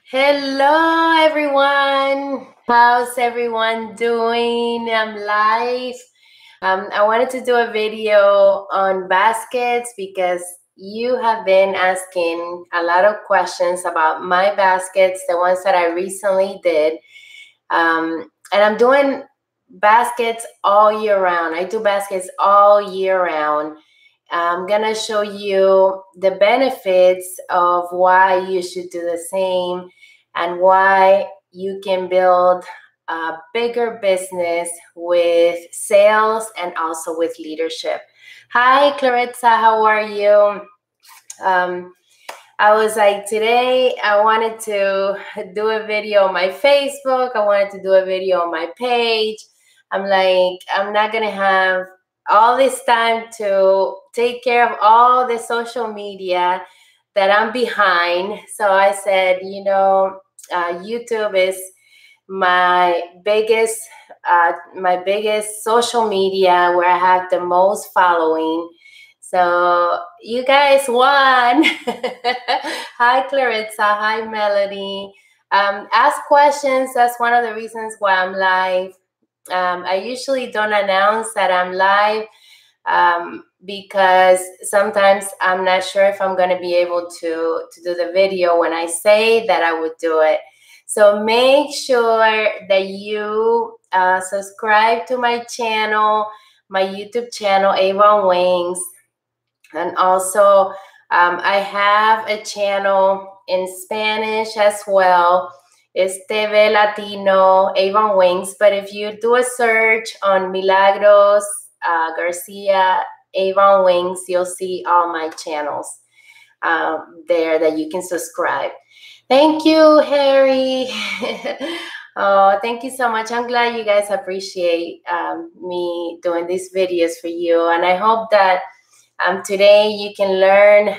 Hello, everyone. How's everyone doing? I'm live. I wanted to do a video on baskets because you have been asking a lot of questions about my baskets, the ones that I recently did. And I'm doing baskets all year round. I do baskets all year round. I'm going to show you the benefits of why you should do the same and why you can build a bigger business with sales and also with leadership. Hi, Clarissa. How are you? I was like, today I wanted to do a video on my Facebook. I wanted to do a video on my page. I'm like, I'm not going to have all this time to take care of all the social media that I'm behind. So I said, YouTube is my biggest social media where I have the most following. So you guys won. Hi, Clarissa. Hi, Melody. Ask questions. That's one of the reasons why I'm live. I usually don't announce that I'm live because sometimes I'm not sure if I'm going to be able to do the video when I say that I would do it. So make sure that you subscribe to my channel, my YouTube channel, Avon Wings. And also, I have a channel in Spanish as well. It's TV Latino, Avon Wings. But if you do a search on Milagros Garcia, Avon Wings, you'll see all my channels there that you can subscribe. Thank you, Harry. Oh, thank you so much. I'm glad you guys appreciate me doing these videos for you. And I hope that today you can learn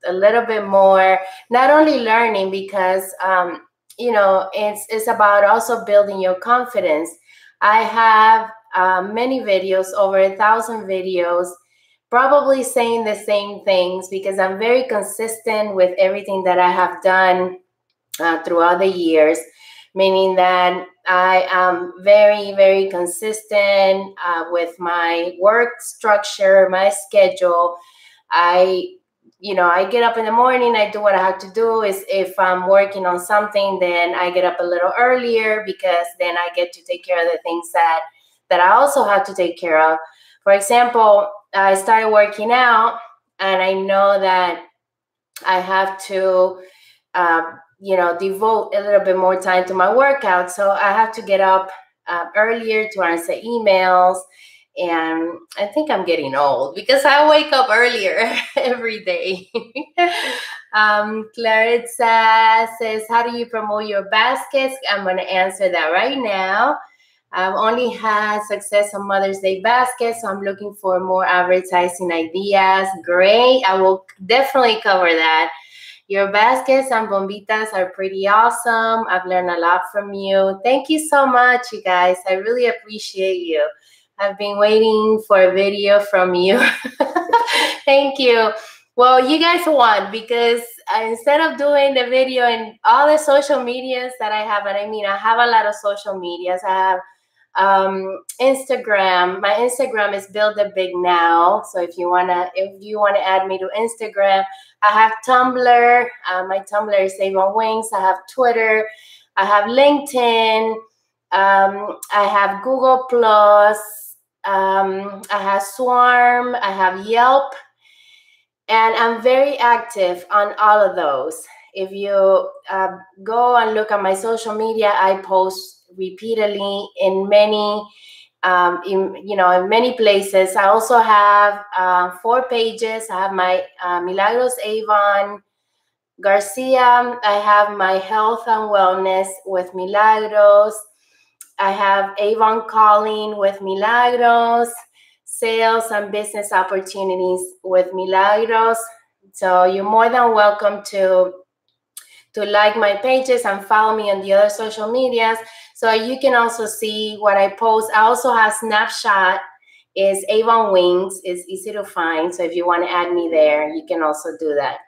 a little bit more, not only learning because, it's about also building your confidence. I have many videos, over 1,000 videos, probably saying the same things because I'm very consistent with everything that I have done throughout the years, meaning that I am very, very consistent with my work structure, my schedule. I get up in the morning, I do what I have to do. If I'm working on something, then I get up a little earlier because then I get to take care of the things that I also have to take care of. For example, I started working out and I know that I have to devote a little bit more time to my workout. So I have to get up earlier to answer emails. And I think I'm getting old because I wake up earlier every day. Clarissa says, how do you promote your baskets? I'm going to answer that right now. I've only had success on Mother's Day baskets, so I'm looking for more advertising ideas. Great. I will definitely cover that. Your baskets and bombitas are pretty awesome. I've learned a lot from you. Thank you so much, you guys. I really appreciate you. I've been waiting for a video from you. Thank you. Well, you guys won because instead of doing the video in all the social medias that I have, and I have a lot of social medias. I have Instagram. My Instagram is Build a Big Now. So if you wanna add me to Instagram, I have Tumblr. My Tumblr is Avon Wings. I have Twitter. I have LinkedIn. I have Google Plus. I have Swarm. I have Yelp. And I'm very active on all of those. If you go and look at my social media, I post repeatedly in many in many places. I also have 4 pages. I have my Milagros Avon Garcia. I have my health and wellness with Milagros. I have Avon Calling with Milagros, sales and business opportunities with Milagros. So you're more than welcome to like my pages and follow me on the other social medias. So you can also see what I post. I also have Snapchat, is Avon Wings. It's easy to find. So if you want to add me there, you can also do that.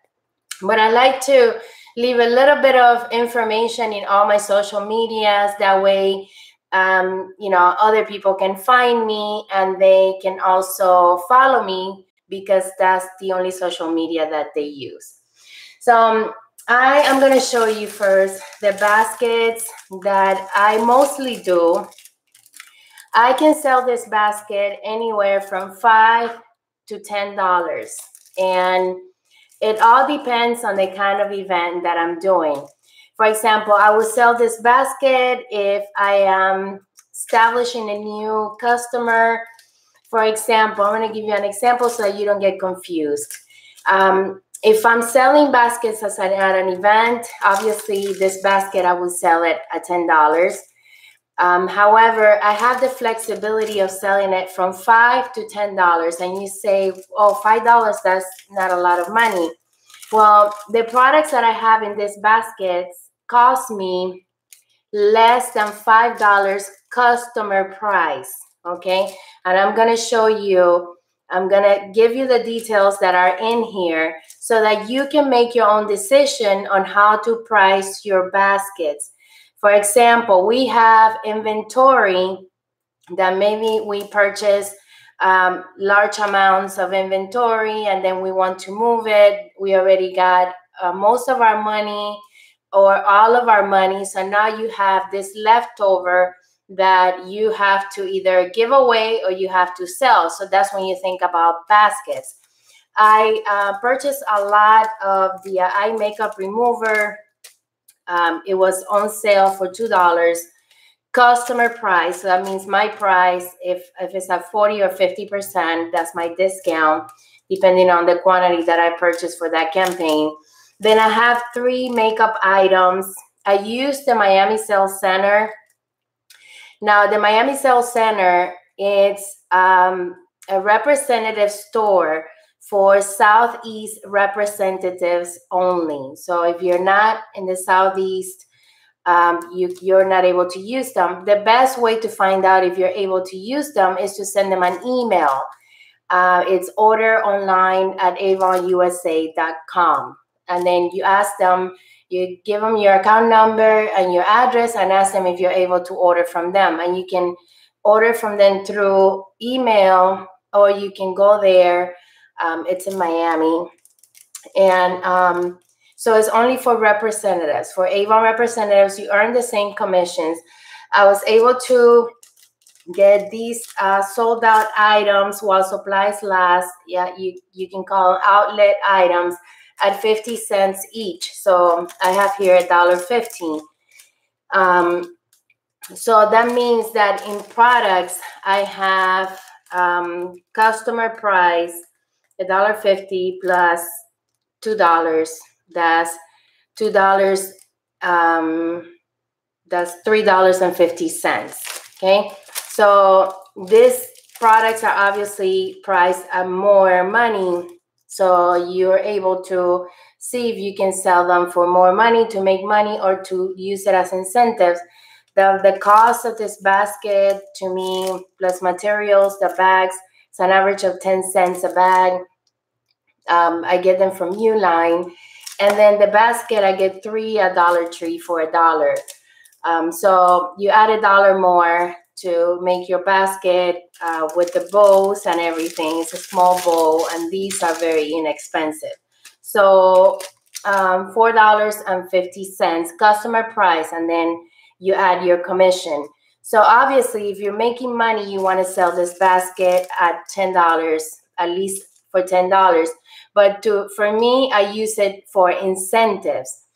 But I like to leave a little bit of information in all my social medias. That way, other people can find me and they can also follow me, because that's the only social media that they use. So I am going to show you first the baskets that I mostly do. I can sell this basket anywhere from $5 to $10. And it all depends on the kind of event that I'm doing. For example, I will sell this basket if I am establishing a new customer. For example, I'm going to give you an example so that you don't get confused. If I'm selling baskets at an event, obviously this basket, I will sell it at $10. However, I have the flexibility of selling it from $5 to $10. And you say, oh, $5, that's not a lot of money. Well, the products that I have in this basket cost me less than $5 customer price, okay? And I'm going to show you, I'm going to give you the details that are in here so that you can make your own decision on how to price your baskets. For example, we have inventory that maybe we purchase large amounts of inventory and then we want to move it. We already got most of our money or all of our money. So now you have this leftover that you have to either give away or you have to sell. So that's when you think about baskets. I purchased a lot of the eye makeup remover. It was on sale for $2. Customer price, so that means my price, if it's at 40 or 50%, that's my discount, depending on the quantity that I purchased for that campaign. Then I have 3 makeup items. I use the Miami Sales Center. Now, the Miami Sales Center, it's a representative store for Southeast representatives only. So if you're not in the Southeast, you're not able to use them. The best way to find out if you're able to use them is to send them an email. It's order online at avonusa.com. And then you ask them, you give them your account number and your address and ask them if you're able to order from them. And you can order from them through email or you can go there. It's in Miami. And so it's only for representatives. For Avon representatives, you earn the same commissions. I was able to get these sold out items while supplies last. Yeah, you can call them outlet items at 50 cents each. So I have here $1.15. So that means that in products, I have customer price $1.50 plus $2. That's $2. That's $3.50. Okay, so these products are obviously priced at more money, so you're able to see if you can sell them for more money to make money or to use it as incentives. The cost of this basket to me plus materials, the bags, it's an average of 10 cents a bag. I get them from Uline. And then the basket, I get 3 at Dollar Tree for $1. So you add $1 more to make your basket with the bows and everything. It's a small bow, and these are very inexpensive. So $4.50 customer price, and then you add your commission. So obviously, if you're making money, you want to sell this basket at $10, at least for $10. But for me, I use it for incentives.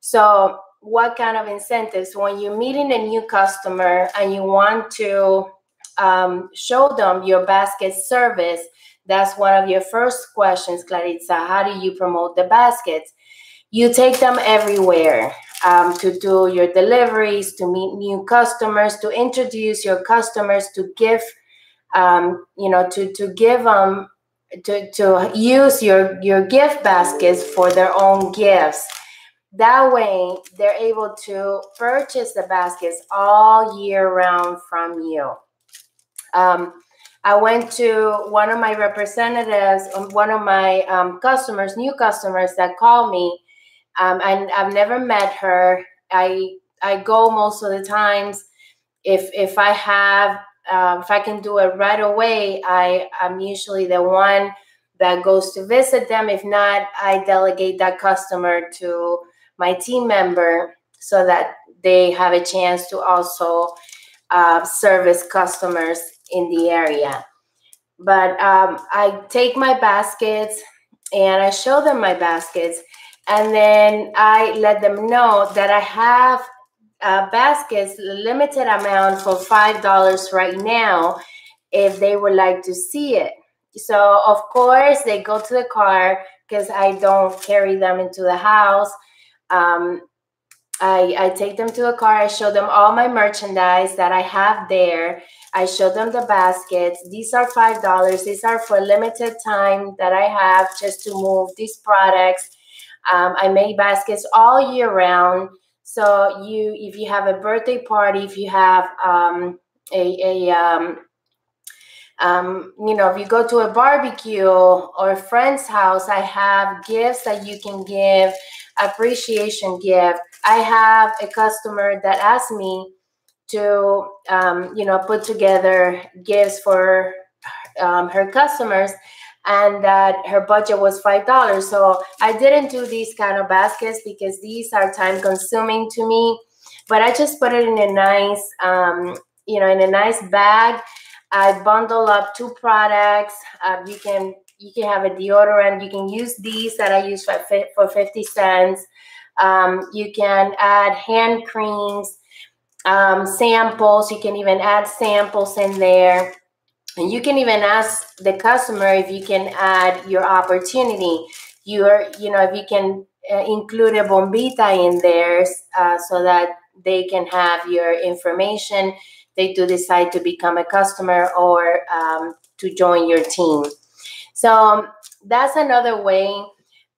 So what kind of incentives? When you're meeting a new customer and you want to show them your basket service, that's one of your first questions, Clarissa. How do you promote the baskets? You take them everywhere to do your deliveries, to meet new customers, to introduce your customers, to give, to give them, to use your gift baskets for their own gifts. That way, they're able to purchase the baskets all year round from you. I went to one of my representatives, one of my customers, new customers that called me, and I've never met her. I go most of the times. If I have if I can do it right away, I'm usually the one that goes to visit them. If not, I delegate that customer to my team member so that they have a chance to also service customers in the area. But I take my baskets and I show them my baskets, and then I let them know that I have baskets, limited amount for $5 right now if they would like to see it. So of course they go to the car because I don't carry them into the house. I take them to a car. I show them all my merchandise that I have there. I show them the baskets. These are $5. These are for limited time that I have just to move these products. I make baskets all year round. So if you have a birthday party, if you have if you go to a barbecue or a friend's house, I have gifts that you can give, appreciation gift. I have a customer that asked me to, put together gifts for her customers, and that her budget was $5. So I didn't do these kind of baskets because these are time consuming to me, but I just put it in a nice, in a nice bag. I bundle up 2 products. You can have a deodorant. You can use these that I use for 50 cents. You can add hand creams, samples. You can even add samples in there. And you can even ask the customer if you can add your opportunity. If you can include a bombita in there so that they can have your information. They do decide to become a customer or to join your team. So that's another way.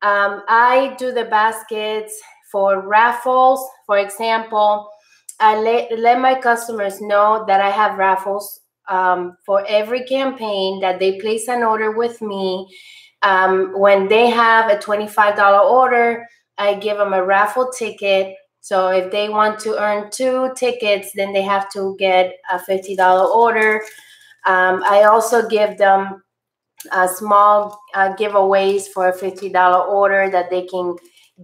I do the baskets for raffles. For example, I let my customers know that I have raffles for every campaign that they place an order with me. When they have a $25 order, I give them a raffle ticket. So if they want to earn 2 tickets, then they have to get a $50 order. I also give them small giveaways for a $50 order that they can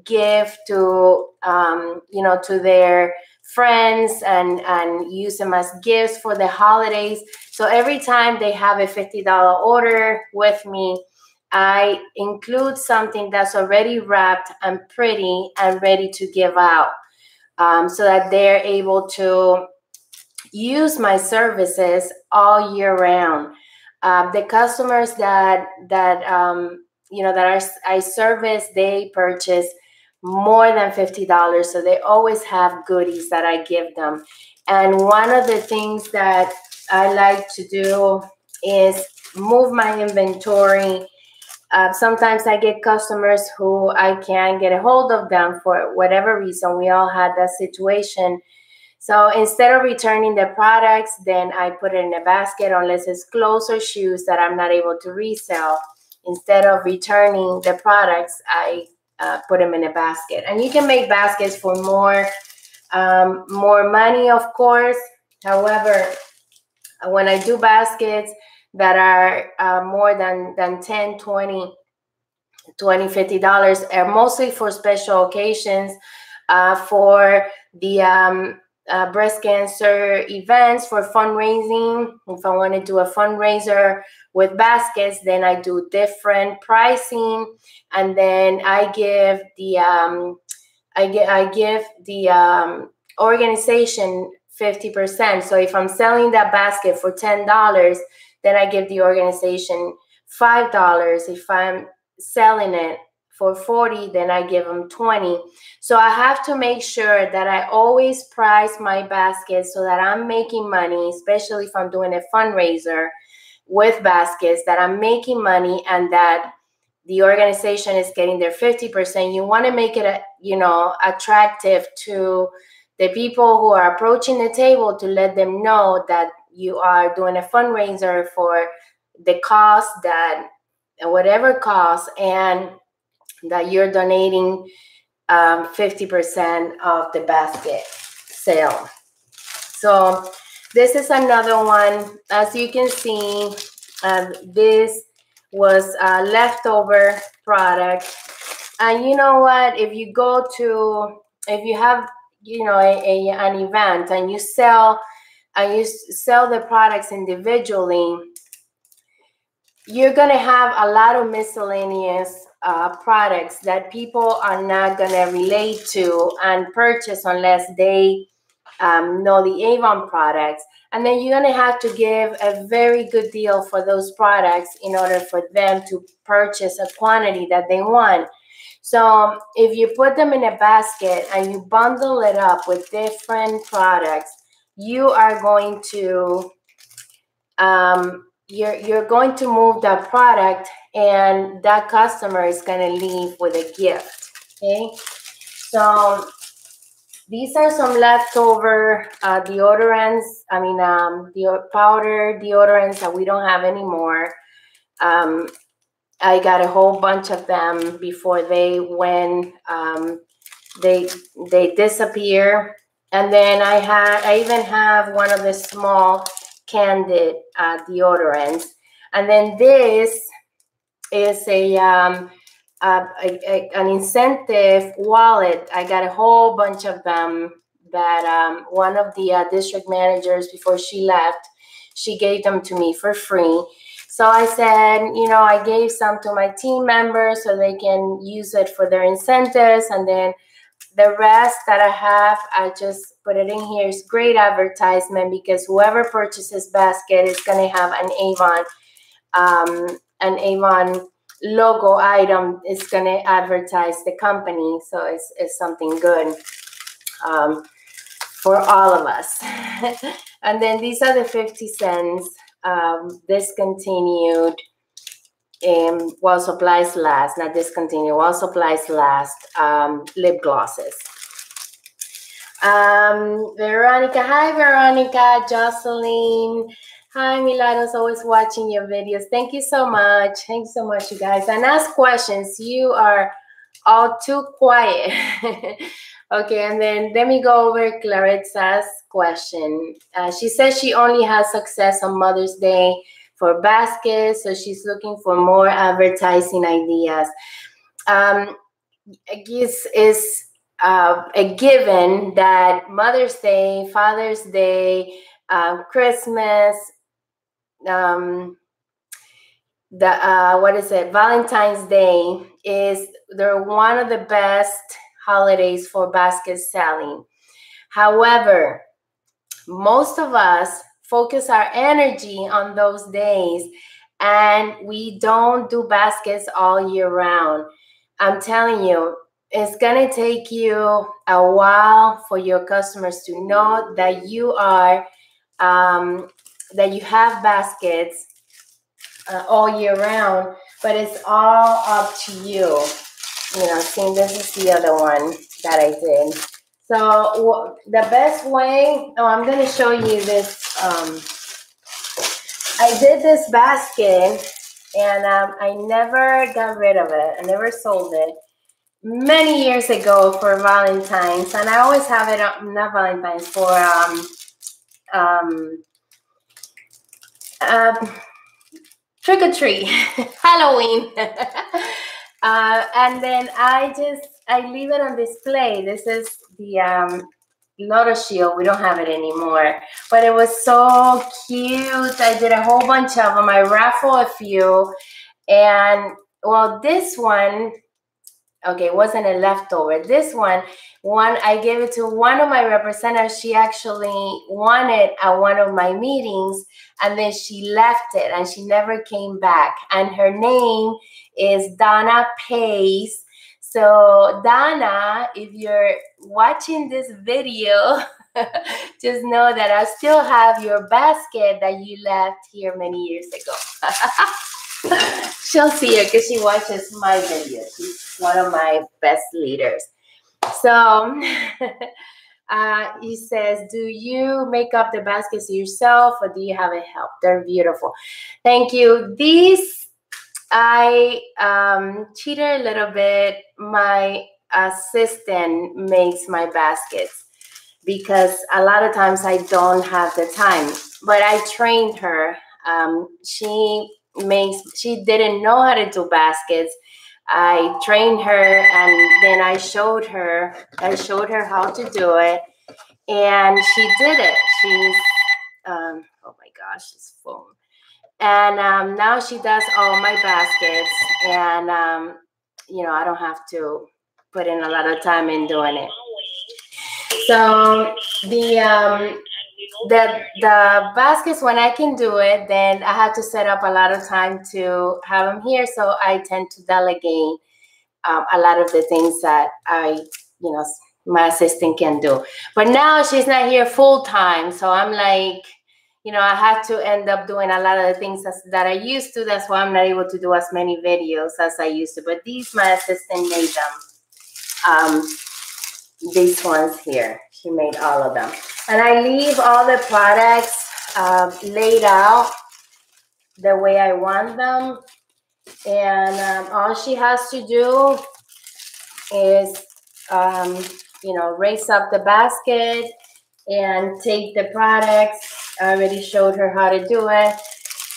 give to, to their friends and use them as gifts for the holidays. So every time they have a $50 order with me, I include something that's already wrapped and pretty and ready to give out, so that they're able to use my services all year round. The customers that I service, they purchase more than $50, so they always have goodies that I give them. And one of the things that I like to do is move my inventory. Sometimes I get customers who I can't get a hold of them for whatever reason. We all had that situation. So instead of returning the products, then I put it in a basket unless it's clothes or shoes that I'm not able to resell. Instead of returning the products, I put them in a basket. And you can make baskets for more money, of course. However, when I do baskets that are more than $10, $20, $50, are mostly for special occasions, for the breast cancer events, for fundraising. If I want to do a fundraiser with baskets, then I do different pricing, and then I give the organization 50%. So if I'm selling that basket for $10, then I give the organization $5. If I'm selling it for $40, then I give them $20. So I have to make sure that I always price my basket so that I'm making money, especially if I'm doing a fundraiser with baskets, that I'm making money and that the organization is getting their 50%. You want to make it, attractive to the people who are approaching the table, to let them know that you are doing a fundraiser for the cost, that whatever cost, and that you're donating 50% of the basket sale. So this is another one. As you can see, this was leftover product. And you know what? If you have, an event and you sell the products individually, you're going to have a lot of miscellaneous products that people are not going to relate to and purchase unless they know the Avon products. And then you're going to have to give a very good deal for those products in order for them to purchase a quantity that they want. So if you put them in a basket and you bundle it up with different products, you are going to you're going to move that product, and that customer is going to leave with a gift. Okay, so these are some leftover deodorants. I mean, the powder deodorants that we don't have anymore. I got a whole bunch of them before they went. They disappear. And then I even have one of the small candid deodorants. And then this is an incentive wallet. I got a whole bunch of them that one of the district managers, before she left, she gave them to me for free. So I said, I gave some to my team members so they can use it for their incentives. And then the rest that I have, I just put it in here. It's great advertisement because whoever purchases basket is going to have an Avon logo item. Is going to advertise the company. So it's something good for all of us. And then these are the 50 cents discontinued while supplies last, not discontinued, while supplies last, lip glosses. Veronica, hi Veronica, Jocelyn, hi Milano's always watching your videos. Thank you so much. Thank you so much, you guys. And ask questions. You are all too quiet. Okay, and then let me go over Claritza's question. She says she only has success on Mother's Day for baskets, so she's looking for more advertising ideas. It's a given that Mother's Day, Father's Day, Christmas, Valentine's Day they're one of the best holidays for basket selling. However, most of us focus our energy on those days, and we don't do baskets all year round. I'm telling you, it's going to take you a while for your customers to know that you are that you have baskets all year round, but it's all up to you. See, this is the other one that I did. So the best way, I'm going to show you this. I did this basket, and I never got rid of it. I never sold it. Many years ago for Valentine's, and I always have it, not Valentine's, for trick or treat, Halloween. And then I leave it on display. This is the Lotus Shield. We don't have it anymore, but it was so cute. I did a whole bunch of them. I raffled a few, and well, this one, okay, it wasn't a leftover. This one I gave it to one of my representatives. She actually won it at one of my meetings, and then she left it, and she never came back. And her name is Donna Pace. So Donna, if you're watching this video, just know that I still have your basket that you left here many years ago. She'll see it because she watches my videos. She's one of my best leaders. So he says, do you make up the baskets yourself, or do you have a help? They're beautiful. Thank you. These, I cheated a little bit. My assistant makes my baskets, because a lot of times I don't have the time. But I trained her. She didn't know how to do baskets. I trained her, and then I showed her how to do it, and she did it. She's oh my gosh, this phone. And now she does all my baskets, and I don't have to put in a lot of time in doing it. So the baskets, when I can do it, then I have to set up a lot of time to have them here. So I tend to delegate a lot of the things that my assistant can do. But now she's not here full time, so I'm like, I have to end up doing a lot of the things that I used to. That's why I'm not able to do as many videos as I used to. But these, my assistant made them. These ones here, she made all of them. And I leave all the products laid out the way I want them. And all she has to do is, raise up the basket and take the products. I already showed her how to do it,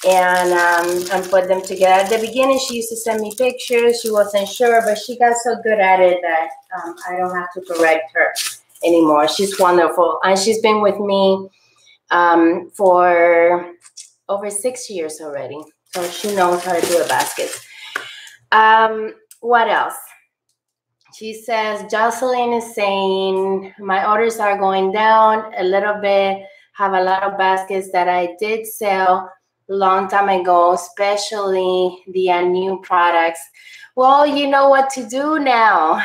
and put them together. At the beginning, she used to send me pictures. She wasn't sure, but she got so good at it that I don't have to correct her anymore. She's wonderful, and she's been with me for over 6 years already, so she knows how to do a basket. What else? She says, Jocelyn is saying, my orders are going down a little bit. Have a lot of baskets that I did sell a long time ago, especially the new products. Well, you know what to do now.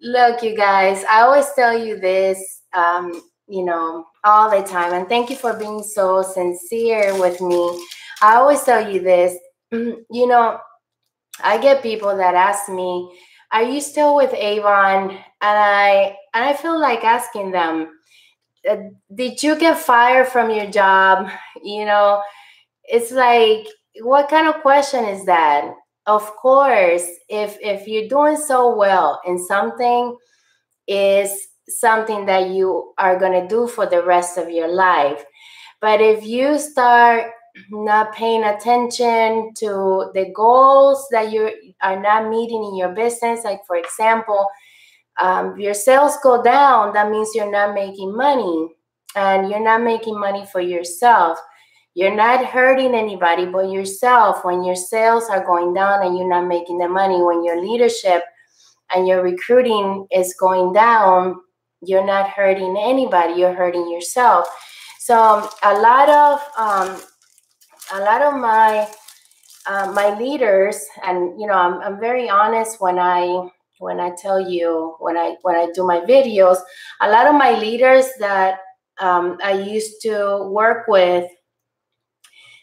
Look, you guys, I always tell you this, all the time. And thank you for being so sincere with me. I always tell you this, I get people that ask me, are you still with Avon? And I feel like asking them, did you get fired from your job? It's like, what kind of question is that? Of course, if you're doing so well and something is something that you are going to do for the rest of your life. But if you start not paying attention to the goals that you are not meeting in your business, like for example, your sales go down, that means you're not making money, and you're not making money for yourself. You're not hurting anybody but yourself when your sales are going down and you're not making the money. When your leadership and your recruiting is going down, you're not hurting anybody, you're hurting yourself. So a lot of my my leaders, and I'm very honest when I tell you, when I do my videos, a lot of my leaders that I used to work with,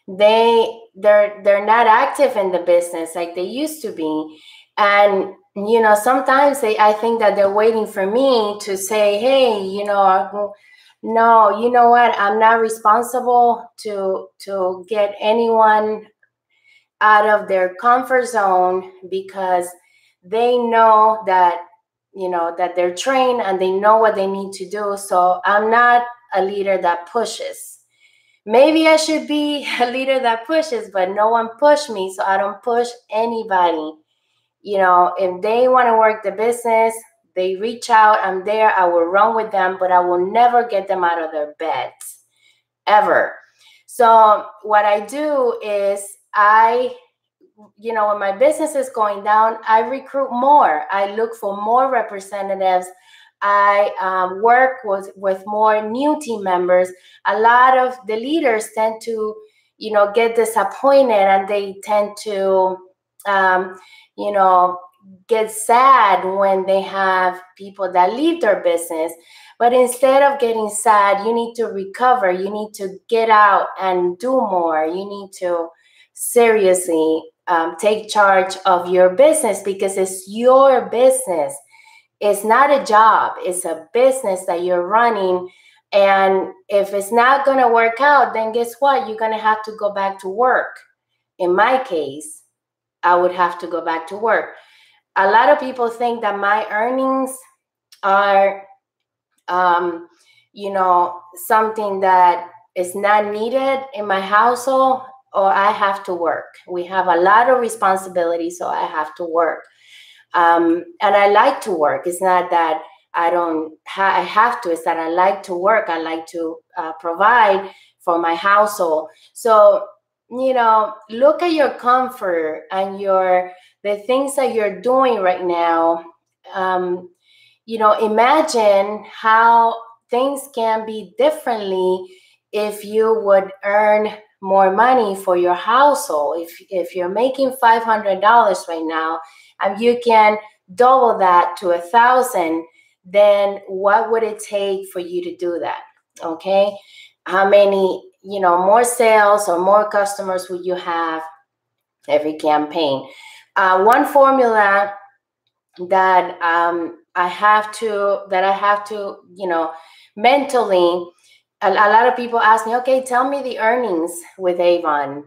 they're not active in the business like they used to be. And sometimes I think that they're waiting for me to say, hey, no, you know what, I'm not responsible to get anyone out of their comfort zone, because they know that that they're trained and they know what they need to do. So I'm not a leader that pushes. Maybe I should be a leader that pushes, but no one pushed me, so I don't push anybody. If they want to work the business, they reach out, I'm there, I will run with them, but I will never get them out of their beds, ever. So what I do is when my business is going down, I recruit more. I look for more representatives. I work with more new team members. A lot of the leaders tend to, get disappointed, and they tend to, get sad when they have people that leave their business. But instead of getting sad, you need to recover. You need to get out and do more. You need to seriously take charge of your business, because it's your business. It's not a job. It's a business that you're running. And if it's not going to work out, then guess what? You're going to have to go back to work. In my case, I would have to go back to work. a lot of people think that my earnings are, something that is not needed in my household, or I have to work. We have a lot of responsibilities, so I have to work. And I like to work. It's not that I don't I have to. It's that I like to work. I like to provide for my household. So, look at your comfort and the things that you're doing right now. Imagine how things can be differently if you would earn more money for your household. If you're making $500 right now and you can double that to 1,000, then what would it take for you to do that? Okay, how many more sales or more customers would you have every campaign? One formula that I have to mentally. A lot of people ask me, okay, tell me the earnings with Avon.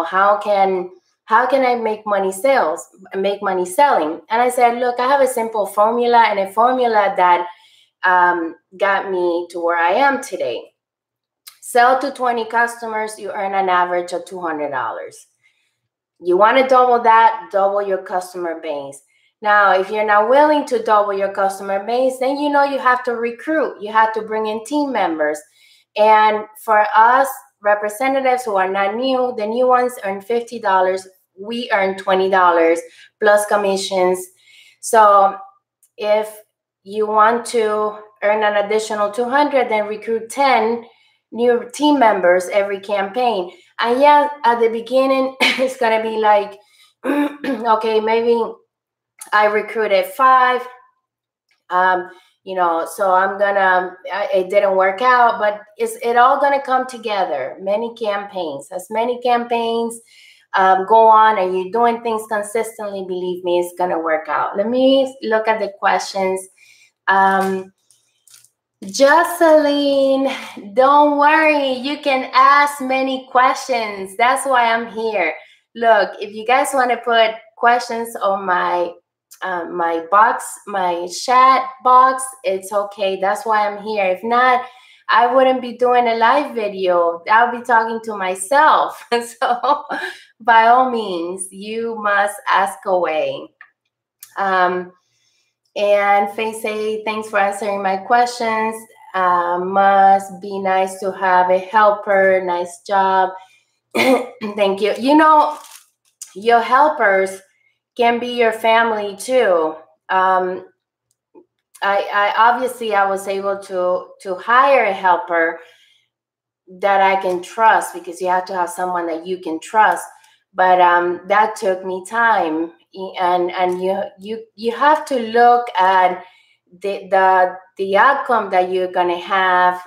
How can I make money selling? And I said, look, I have a simple formula, and a formula that got me to where I am today. Sell to 20 customers, you earn an average of $200. You want to double that, double your customer base. Now, if you're not willing to double your customer base, then you have to recruit. You have to bring in team members. And for us representatives who are not new, the new ones earn $50. We earn $20 plus commissions. So if you want to earn an additional $200, then recruit 10 new team members every campaign. And yeah, at the beginning, it's going to be like, okay, maybe I recruited 5, so it didn't work out, but it all going to come together. As many campaigns go on and you're doing things consistently, believe me, it's going to work out. Let me look at the questions. Jocelyn, don't worry. You can ask many questions. That's why I'm here. Look, if you guys want to put questions on my my chat box, it's okay. That's why I'm here. If not, I wouldn't be doing a live video. I'll be talking to myself. So by all means, you must ask away. And Faye say, thanks for answering my questions. Must be nice to have a helper. Nice job. Thank you. Your helpers can be your family too. I obviously I was able to hire a helper that I can trust, because you have to have someone that you can trust. But that took me time, and you have to look at the outcome that you're gonna have.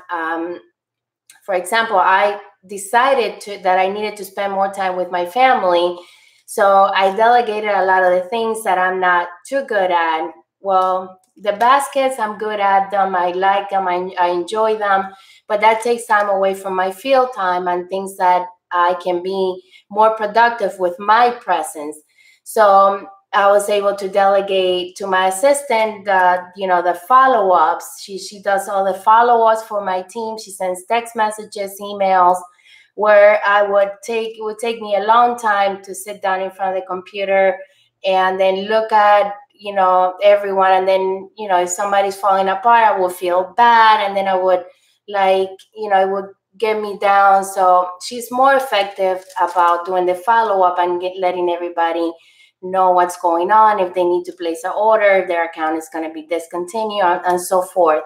For example, I decided that I needed to spend more time with my family. So I delegated a lot of the things that I'm not too good at. Well, the baskets, I'm good at them. I like them. I enjoy them. But that takes time away from my field time and things that I can be more productive with my presence. So I was able to delegate to my assistant the follow-ups. She does all the follow-ups for my team. She sends text messages, emails, where it would take me a long time to sit down in front of the computer and then look at everyone, and then if somebody's falling apart, I would feel bad, and then I would it would get me down. So she's more effective about doing the follow-up and letting everybody know what's going on, if they need to place an order, if their account is going to be discontinued, and so forth.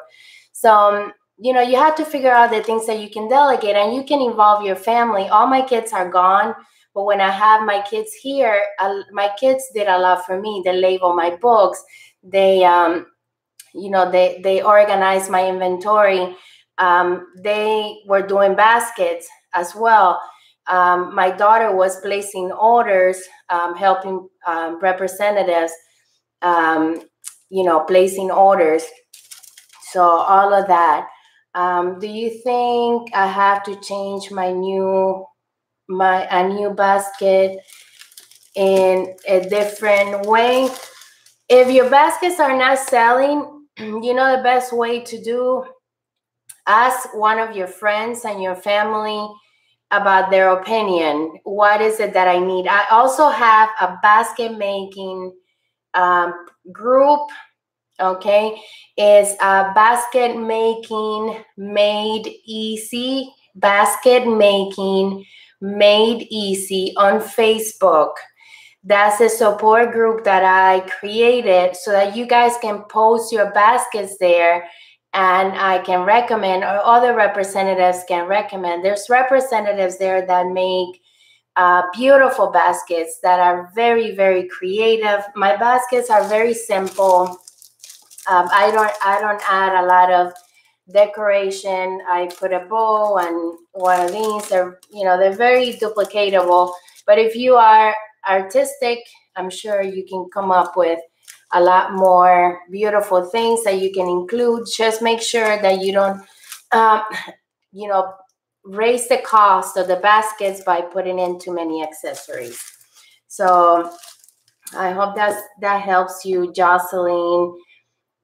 So you have to figure out the things that you can delegate, and you can involve your family. All my kids are gone, but when I have my kids here, my kids did a lot for me. They label my books. They they organize my inventory. They were doing baskets as well. My daughter was placing orders, helping representatives, placing orders. So all of that. Do you think I have to change a new basket in a different way? If your baskets are not selling, you know the best way to do, ask one of your friends and your family about their opinion. What is it that I need? I also have a basket making group. Okay, it's a basket making made easy. Basket making made easy on Facebook. That's a support group that I created so that you guys can post your baskets there, and I can recommend, or other representatives can recommend. There's representatives there that make beautiful baskets that are very, very creative. My baskets are very simple. I don't add a lot of decoration. I put a bow and one of these. They're very duplicatable. But if you are artistic, I'm sure you can come up with a lot more beautiful things that you can include. Just make sure that you don't, raise the cost of the baskets by putting in too many accessories. So I hope that helps you, Jocelyn.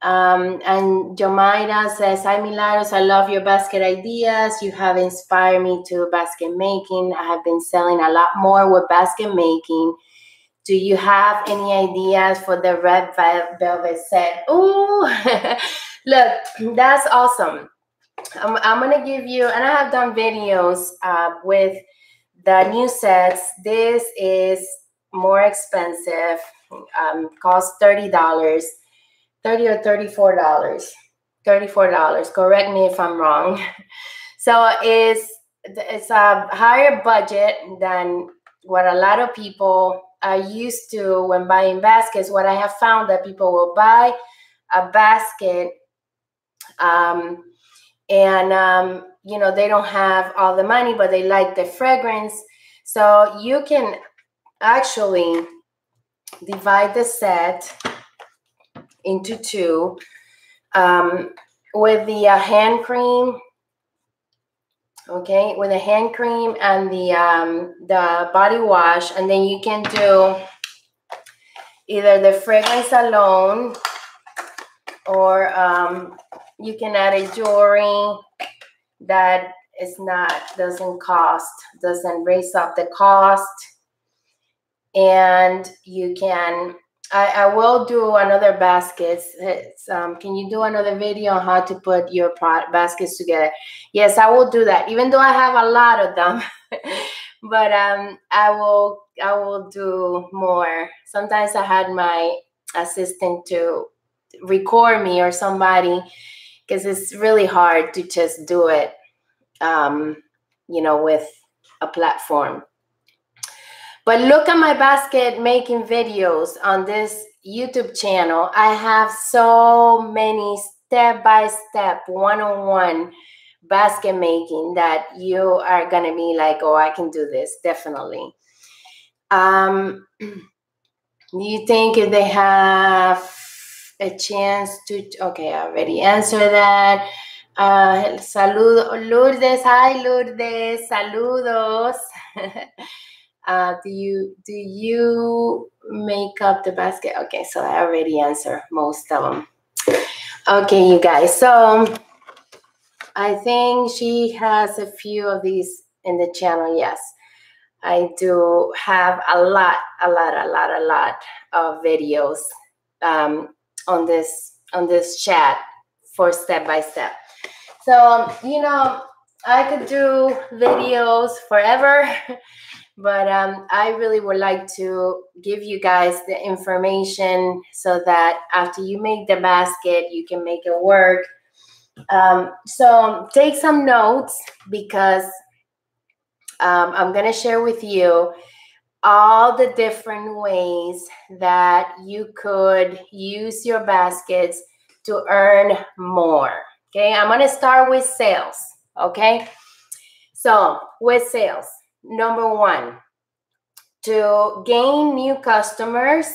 And Jomaira says, hi, Milagros, I love your basket ideas. You have inspired me to basket making. I have been selling a lot more with basket making. Do you have any ideas for the red velvet set? Ooh, look, that's awesome. I'm going to give you, and I have done videos with the new sets. This is more expensive, costs $30. $30 or $34. Correct me if I'm wrong. So it's a higher budget than what a lot of people are used to when buying baskets. What I have found that people will buy a basket and they don't have all the money, but they like the fragrance. So you can actually divide the set into two with the hand cream. Okay, with the hand cream and the body wash, and then you can do either the fragrance alone, or you can add a jewelry that doesn't raise up the cost. And you can, I will do another baskets. Can you do another video on how to put your baskets together? Yes, I will do that, even though I have a lot of them. But I will do more. Sometimes I had my assistant to record me or somebody, because it's really hard to just do it, with a platform. But look at my basket making videos on this YouTube channel. I have so many step-by-step, one-on-one basket making that you are going to be like, oh, I can do this, definitely. Do you think if they have a chance to, okay, I already answered that. Lourdes, hi Lourdes, saludos. Do you make up the basket? Okay, so I already answered most of them. Okay, you guys. So I think she has a few of these in the channel. Yes, I do have a lot of videos on this chat for step by step. So I could do videos forever. But I really would like to give you guys the information so that after you make the basket, you can make it work. So take some notes, because I'm going to share with you all the different ways that you could use your baskets to earn more. Okay, I'm going to start with sales. Okay, so with sales. Number one, to gain new customers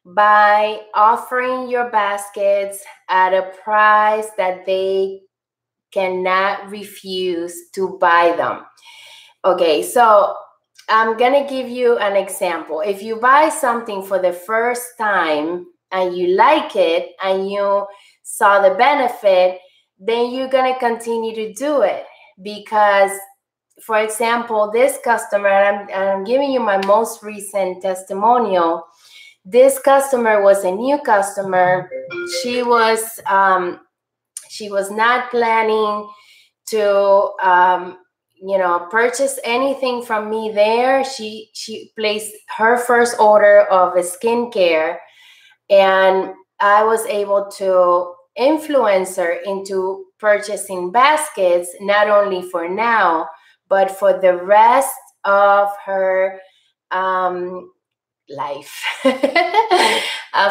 by offering your baskets at a price that they cannot refuse to buy them. Okay, so I'm going to give you an example. If you buy something for the first time and you like it and you saw the benefit, then you're going to continue to do it. Because, for example, this customer, and I'm giving you my most recent testimonial. This customer was a new customer. She was not planning to purchase anything from me there. She placed her first order of a skincare, and I was able to influence her into purchasing baskets, not only for now, but for the rest of her life.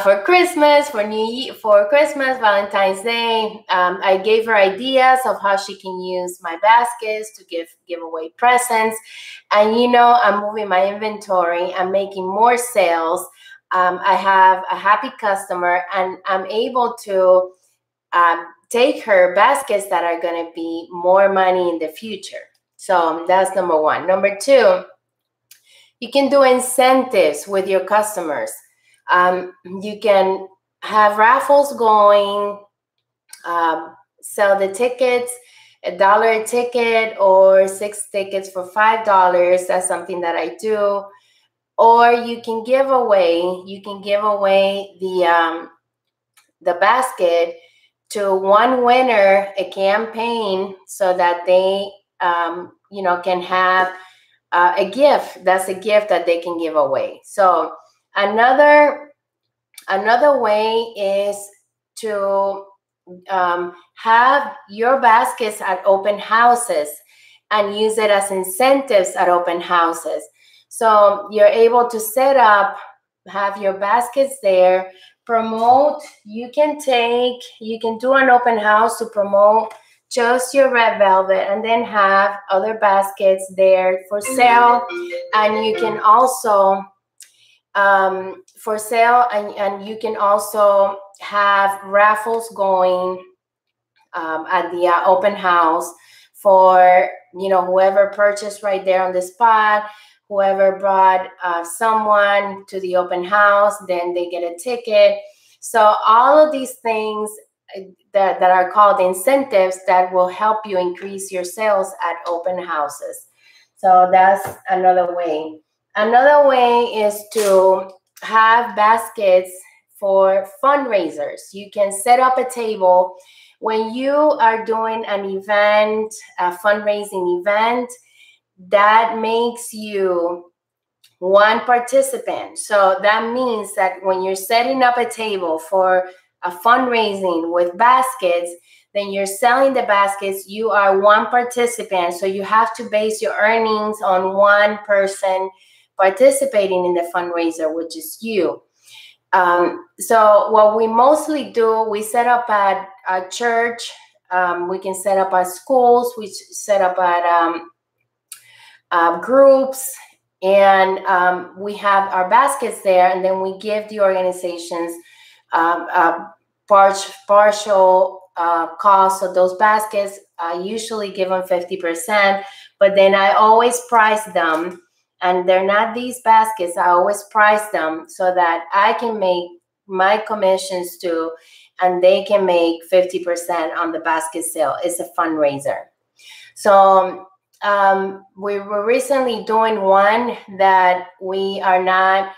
For Christmas, for Christmas, Valentine's Day, I gave her ideas of how she can use my baskets to give away presents. And I'm moving my inventory. I'm making more sales. I have a happy customer, and I'm able to take her baskets that are going to be more money in the future. So that's number one. Number two, you can do incentives with your customers. You can have raffles going, sell the tickets, $1 a ticket or 6 tickets for $5. That's something that I do. Or you can give away the basket to one winner, a campaign, so that they can have a gift. That's a gift that they can give away. So another way is to have your baskets at open houses and use it as incentives at open houses. So you're able to set up, have your baskets there, promote. You can do an open house to promote just your red velvet, and then have other baskets there for sale. And you can also for sale, and you can also have raffles going at the open house for whoever purchased right there on the spot. Whoever brought someone to the open house, then they get a ticket. So all of these things that are called incentives that will help you increase your sales at open houses. So that's another way. Another way is to have baskets for fundraisers. You can set up a table when you are doing an event, a fundraising event, that makes you one participant. So that means that when you're setting up a table for a fundraising with baskets, then you're selling the baskets, you are one participant. So you have to base your earnings on one person participating in the fundraiser, which is you. So what we mostly do, we set up at a church, we can set up at schools, we set up at groups, and we have our baskets there, and then we give the organizations partial cost of those baskets. I usually give them 50%, but then I always price them, and they're not these baskets. I always price them so that I can make my commissions too, and they can make 50% on the basket sale. It's a fundraiser. So we were recently doing one that we are not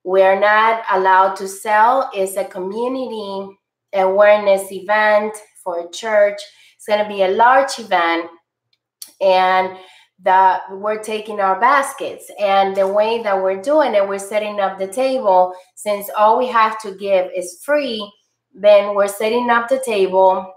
allowed to sell. It's a community awareness event for a church. It's going to be a large event, and we're taking our baskets. And the way that we're doing it, we're setting up the table. Since all we have to give is free, then we're setting up the table,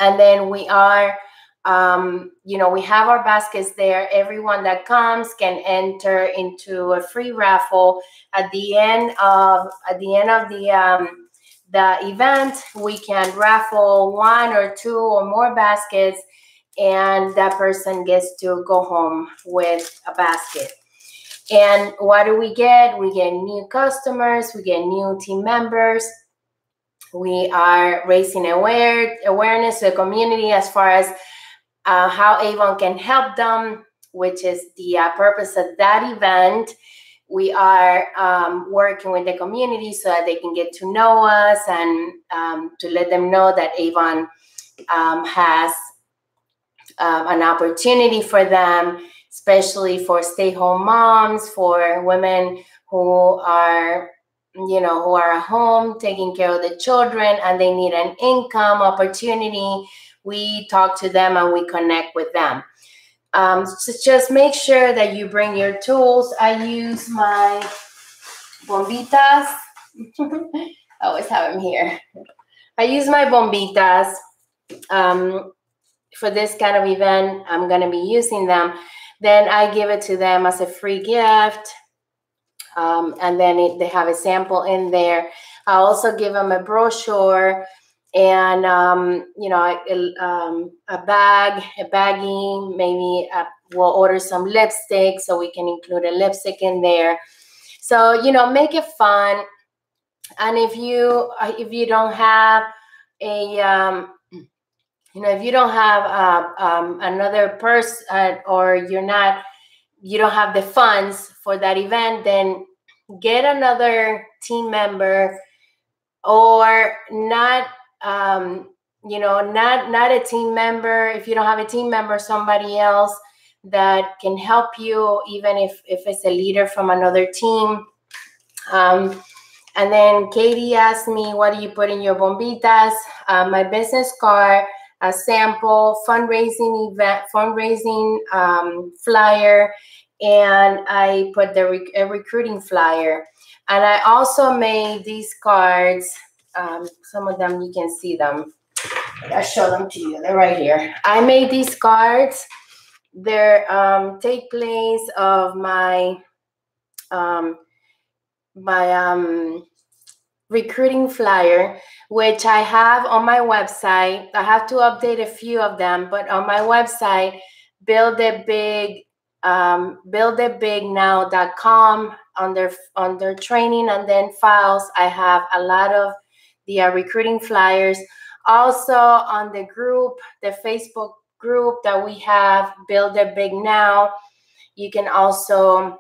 and then we are we have our baskets there. Everyone that comes can enter into a free raffle. At the end of the event, we can raffle 1 or 2 or more baskets, and that person gets to go home with a basket. And what do we get? We get new customers, we get new team members. We are raising awareness to the community as far as how Avon can help them, which is the purpose of that event. we are working with the community so that they can get to know us, and to let them know that Avon has an opportunity for them, especially for stay-home moms, for women who are, who are at home taking care of the children and they need an income opportunity. We talk to them and we connect with them. So just make sure that you bring your tools. I use my bombitas. I always have them here. I use my bombitas. For this kind of event, I'm going to be using them. Then I give it to them as a free gift. And then they have a sample in there. I also give them a brochure and, a baggie. Maybe we'll order some lipstick so we can include a lipstick in there. So, make it fun. And if you don't have a, if you don't have another person, or you don't have the funds for that event, then get another team member, or not a team member. If you don't have a team member, somebody else that can help you, even if it's a leader from another team. And then Katie asked me, what do you put in your bombitas? My business card, a sample, fundraising flyer, and I put a recruiting flyer. And I also made these cards. Some of them, you can see them. I'll show them to you. They're right here. I made these cards. They're take place of my recruiting flyer, which I have on my website. I have to update a few of them, but on my website, builditbignow.com, under training and then files, I have a lot of the recruiting flyers. Also on the group, the Facebook group that we have, Build It Big Now, you can also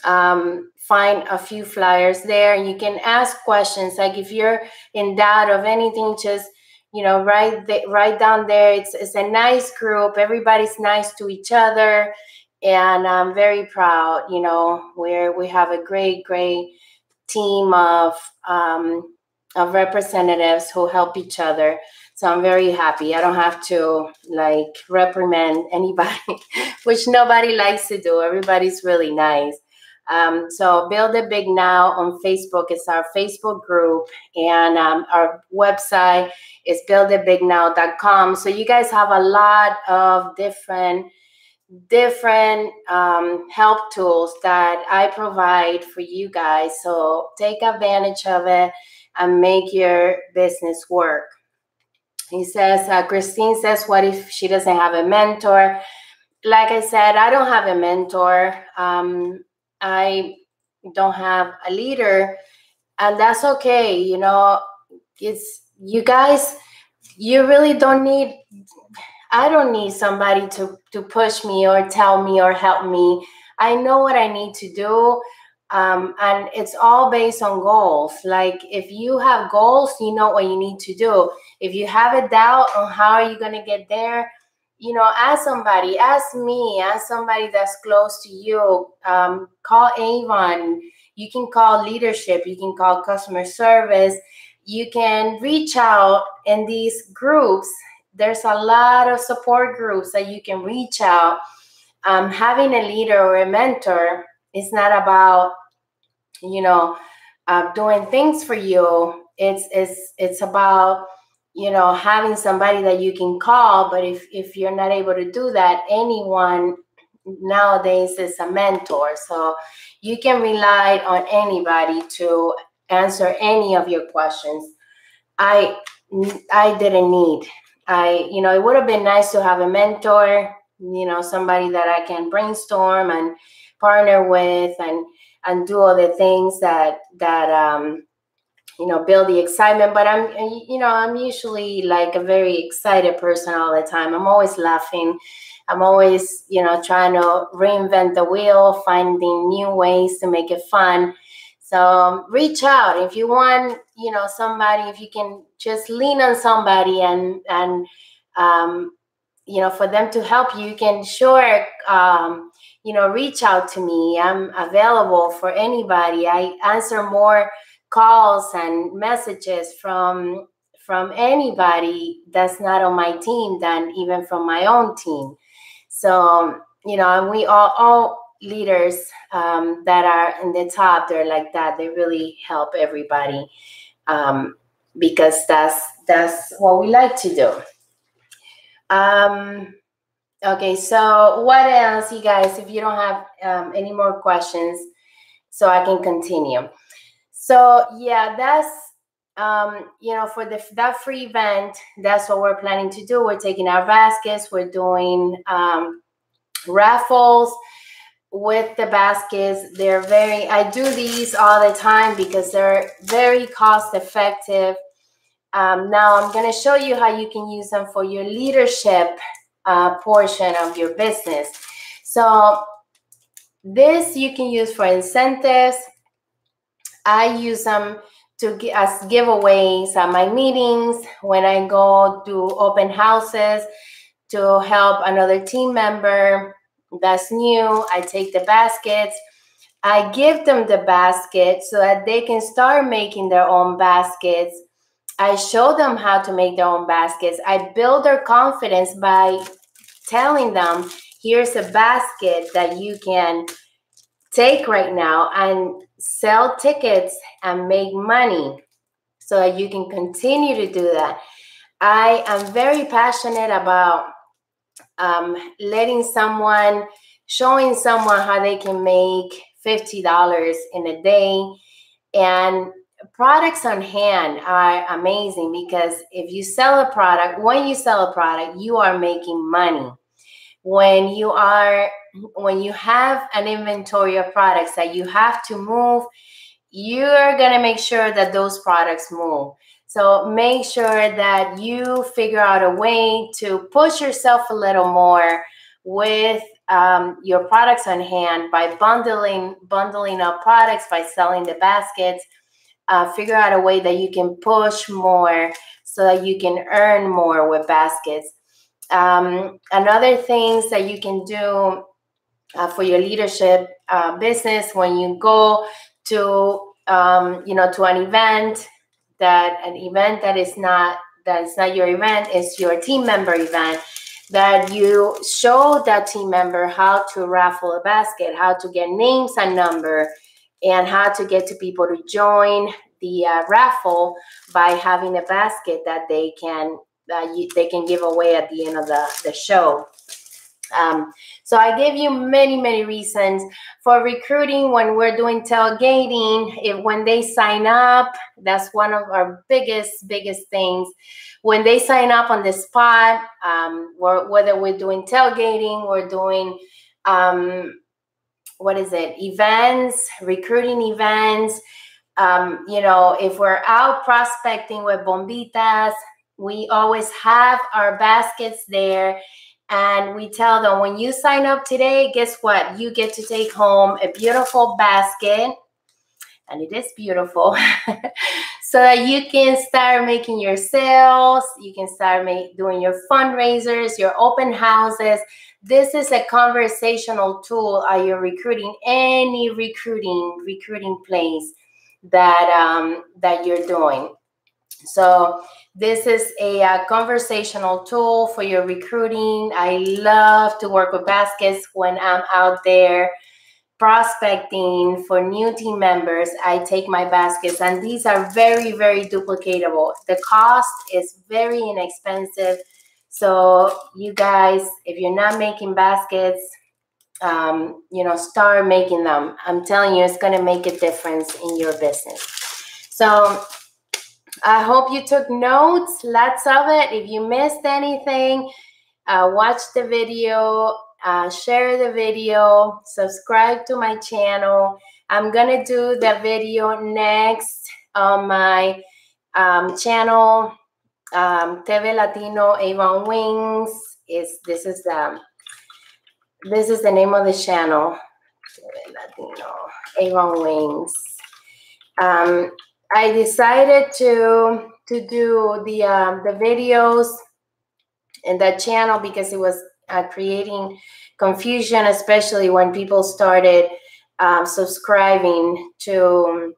find a few flyers there. You can ask questions. Like if you're in doubt of anything, just write down there. It's a nice group. Everybody's nice to each other, and I'm very proud. We have a great team of representatives who help each other. So I'm very happy. I don't have to reprimand anybody, which nobody likes to do. Everybody's really nice. So Build It Big Now on Facebook is our Facebook group, and our website is builditbignow.com. So you guys have a lot of different help tools that I provide for you guys. So take advantage of it and make your business work. He says, Christine says, what if she doesn't have a mentor? Like I said, I don't have a mentor. I don't have a leader, and that's okay. It's you guys, you really don't need, I don't need somebody to push me or tell me or help me. I know what I need to do. And it's all based on goals. Like if you have goals, you know what you need to do. If you have a doubt on how are you going to get there, ask somebody, ask me, ask somebody that's close to you. Call Avon. You can call leadership. You can call customer service. You can reach out in these groups. There's a lot of support groups that you can reach out. Having a leader or a mentor is not about, doing things for you. It's about, having somebody that you can call. But if you're not able to do that, anyone nowadays is a mentor. So you can rely on anybody to answer any of your questions. I didn't need. It would have been nice to have a mentor, somebody that I can brainstorm and partner with and do all the things that build the excitement. But I'm usually like a very excited person all the time. I'm always laughing. I'm always, trying to reinvent the wheel, finding new ways to make it fun. So reach out if you want, somebody, if you can just lean on somebody and for them to help you, you can reach out to me. I'm available for anybody. I answer more calls and messages from anybody that's not on my team than even from my own team. So, and we all leaders that are in the top, they're like that. They really help everybody because that's what we like to do. Okay, so what else, you guys, if you don't have any more questions, so I can continue. So yeah, that's, for that free event, that's what we're planning to do. We're taking our baskets, we're doing raffles with the baskets. I do these all the time because they're very cost effective. Now I'm going to show you how you can use them for your leadership portion of your business. So this you can use for incentives. I use them as giveaways at my meetings, when I go to open houses to help another team member that's new. I take the baskets. I give them the basket so that they can start making their own baskets. I show them how to make their own baskets. I build their confidence by telling them, here's a basket that you can take right now and sell tickets and make money so that you can continue to do that. I am very passionate about showing someone how they can make $50 in a day. And products on hand are amazing because when you sell a product, you are making money. When you have an inventory of products that you have to move, you're going to make sure that those products move. So make sure that you figure out a way to push yourself a little more with your products on hand by bundling up products, by selling the baskets. Figure out a way that you can push more so that you can earn more with baskets. Another things that you can do for your leadership business, when you go to to an event that is not your event, is your team member event, that you show that team member how to raffle a basket, how to get names and number, and how to get to people to join the raffle by having a basket that they can give away at the end of the show. So I give you many, many reasons for recruiting. When we're doing tailgating, when they sign up, that's one of our biggest things. When they sign up on the spot, whether we're doing tailgating, we're doing events, recruiting events. If we're out prospecting with bombitas, we always have our baskets there. And we tell them, when you sign up today, guess what? You get to take home a beautiful basket. And it is beautiful. So that you can start making your sales. You can start doing your fundraisers, your open houses. This is a conversational tool. Are you recruiting any recruiting place that you're doing? So this is a conversational tool for your recruiting. I love to work with baskets when I'm out there prospecting for new team members. I take my baskets, and these are very, very duplicatable. The cost is very inexpensive. So you guys, if you're not making baskets, start making them. I'm telling you, it's going to make a difference in your business. So I hope you took notes, lots of it. If you missed anything, watch the video, share the video, subscribe to my channel. I'm going to do the video next on my channel, TV Latino Avon Wings. This is the name of the channel, TV Latino Avon Wings. I decided to do the videos in that channel because it was creating confusion, especially when people started subscribing to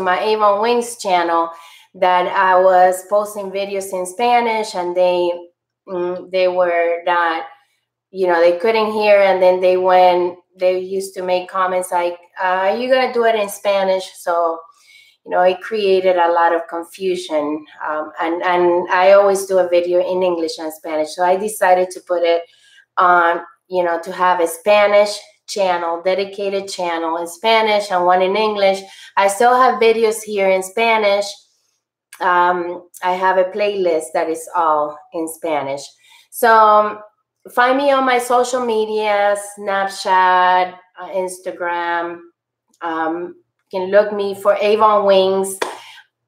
my Avon Wings channel, that I was posting videos in Spanish, and they were not, they couldn't hear, and then they used to make comments like, are you gonna do it in Spanish? So it created a lot of confusion, and I always do a video in English and Spanish. So I decided to put it on, to have a Spanish channel, dedicated channel in Spanish, and one in English. I still have videos here in Spanish. I have a playlist that is all in Spanish. So find me on my social media, Snapchat, Instagram. You can look me for Avon Wings.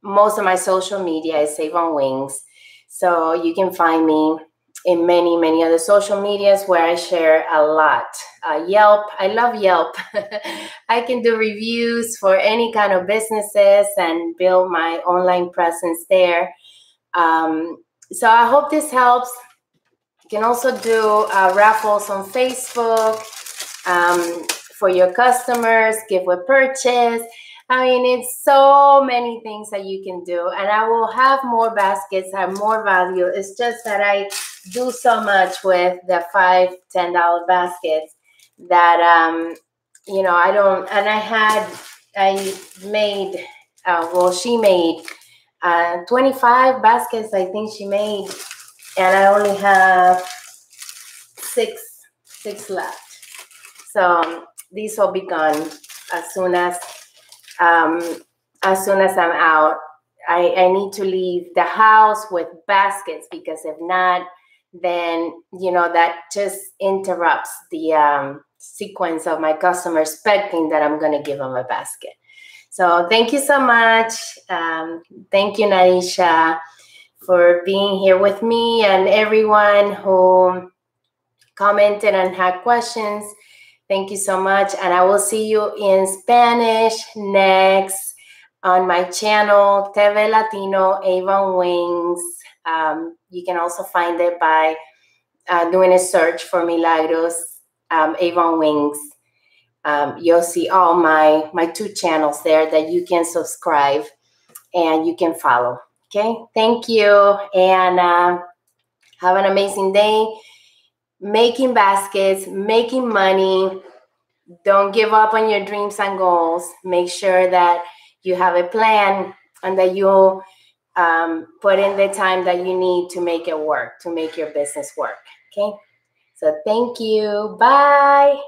Most of my social media is Avon Wings. So you can find me in many, many other social medias where I share a lot. Yelp, I love Yelp. I can do reviews for any kind of businesses and build my online presence there. So I hope this helps. You can also do raffles on Facebook for your customers, give a purchase. I mean, it's so many things that you can do, and I will have more baskets, have more value. It's just that I do so much with the $5, $10 baskets that, I don't, and I made, she made 25 baskets, I think she made, and I only have six left. So these will be gone as soon as I'm out. I need to leave the house with baskets, because if not, then that just interrupts the sequence of my customers expecting that I'm going to give them a basket. So thank you so much. Thank you, Naisha, for being here with me, and everyone who commented and had questions. Thank you so much. And I will see you in Spanish next on my channel, TV Latino Avon Wings. You can also find it by doing a search for Milagros Avon Wings. You'll see all my 2 channels there that you can subscribe and you can follow. Okay, thank you, and have an amazing day. Making baskets, making money. Don't give up on your dreams and goals. Make sure that you have a plan and that you put in the time that you need to make it work, to make your business work. Okay? So thank you. Bye.